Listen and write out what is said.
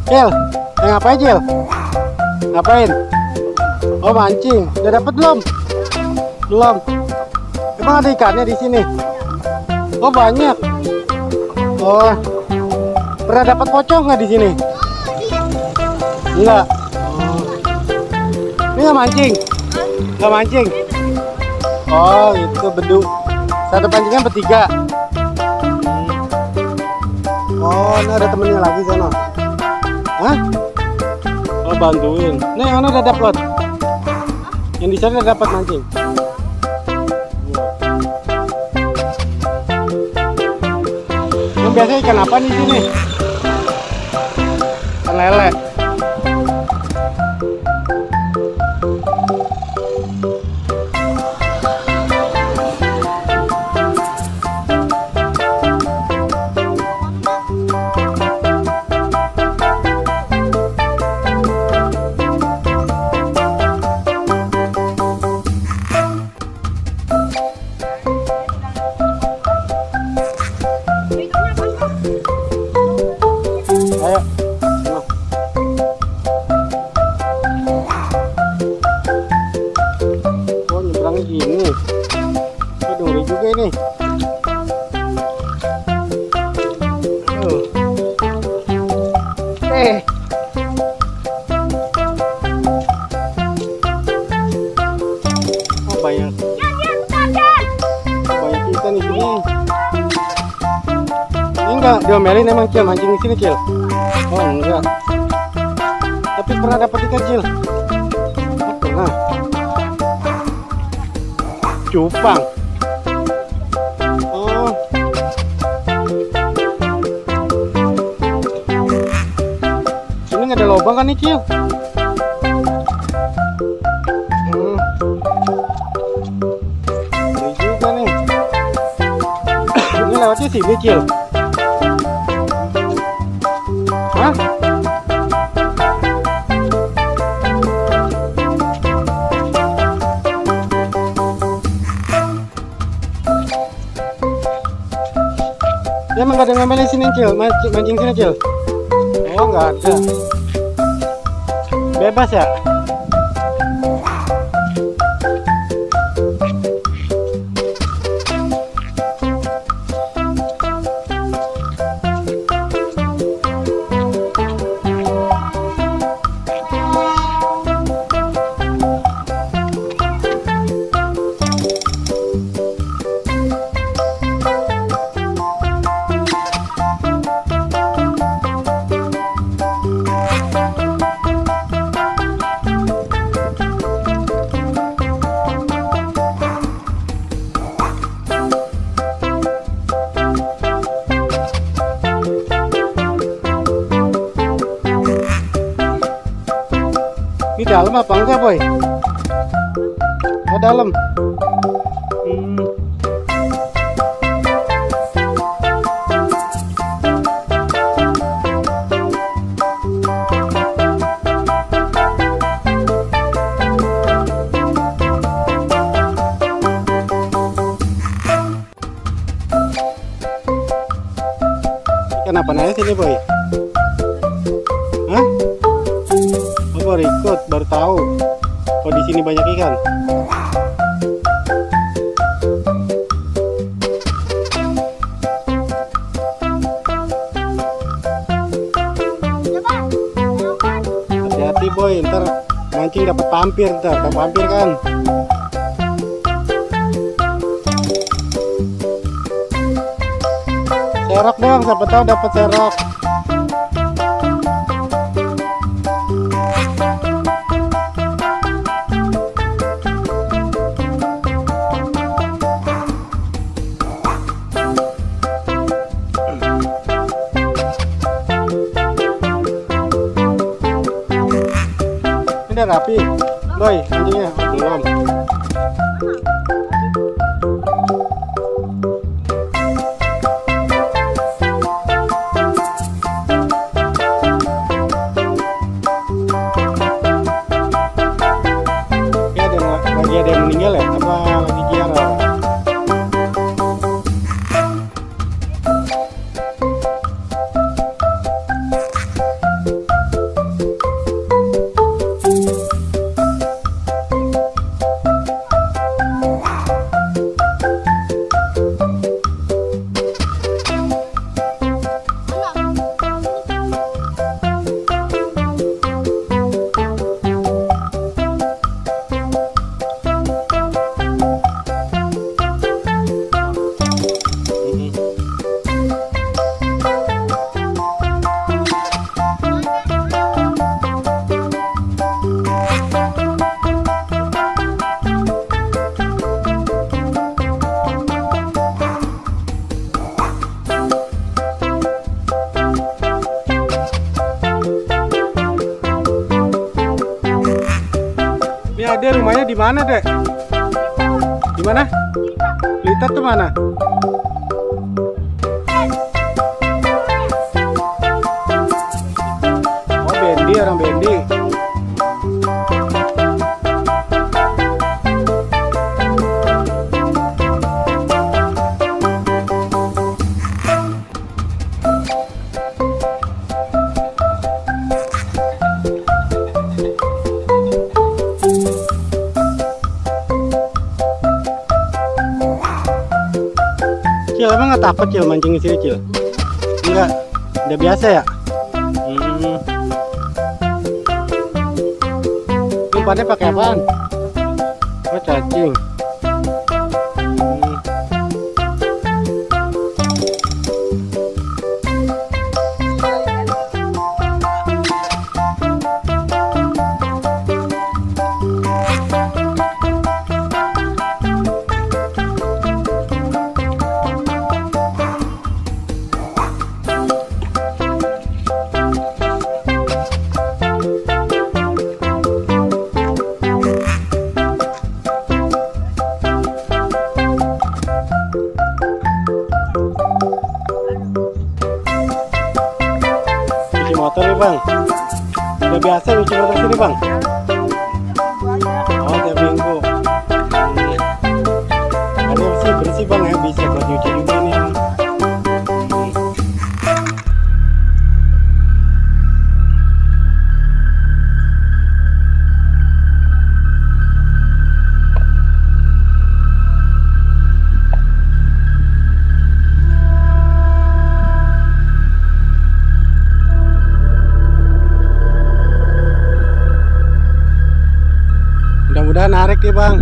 Cil, ngapain Cil? Ngapain? Oh mancing. Udah dapet belum? Belum. Emang ada ikannya di sini? Oh banyak. Oh, pernah dapat pocong nggak di sini? Enggak. Oh. Ini nggak mancing? Nggak mancing? Oh itu beduk. Satu pancingan bertiga. Oh ini ada temennya lagi sana. Hah? Oh bantuin. Nih yang udah dapat. Yang di sana udah dapat mancing. Yang biasa ikan apa nih sini? Ikan lele. Ayo. Oh nyebrangnya gini. Oh duri juga ini. Oh banyak. Banyak ikan di sini. Ini enggak diomelin emang Cil mancing di sini Cil? Oh enggak. Tapi pernah dapat ikan Cil? Oh, pernah. Cupang. Oh. Sini nggak ada lubang kan nih Cil? Ini juga nih. Ini lewatnya sini Cil. Hah? Dia emang gak ada ngambilin sini Cil, mancing sini Cil. Oh nggak ada. Bebas ya? Ini dalam apa enggak boy? Oh dalam. Ikan apa nanya sini boy? Hah? Oh, baru ikut, baru tahu. Oh di sini banyak ikan. Hati-hati boy, ntar mancing dapat pampir, dapat pampir kan. Serok dong, siapa tahu dapat serok. Ini udah rapi, boy, mancingnya belum. Lagi ada yang meninggal ya? Apa lagi ziarah? dia rumahnya di mana, Dek? Di mana? Blitar tuh mana? Oh, Bendi, orang Bendi. Cil, emang nggak takut Cil mancing di sini Cil? Enggak, udah biasa ya. Umpannya pakai apaan? Oh, cacing. Motor nih Bang, udah biasa nyuci motor sini Bang. Oh, tiap minggu. Ada bersih bersih Bang ya, bisa buat nyuci juga nih. Mudah-mudahan narik nih Bang.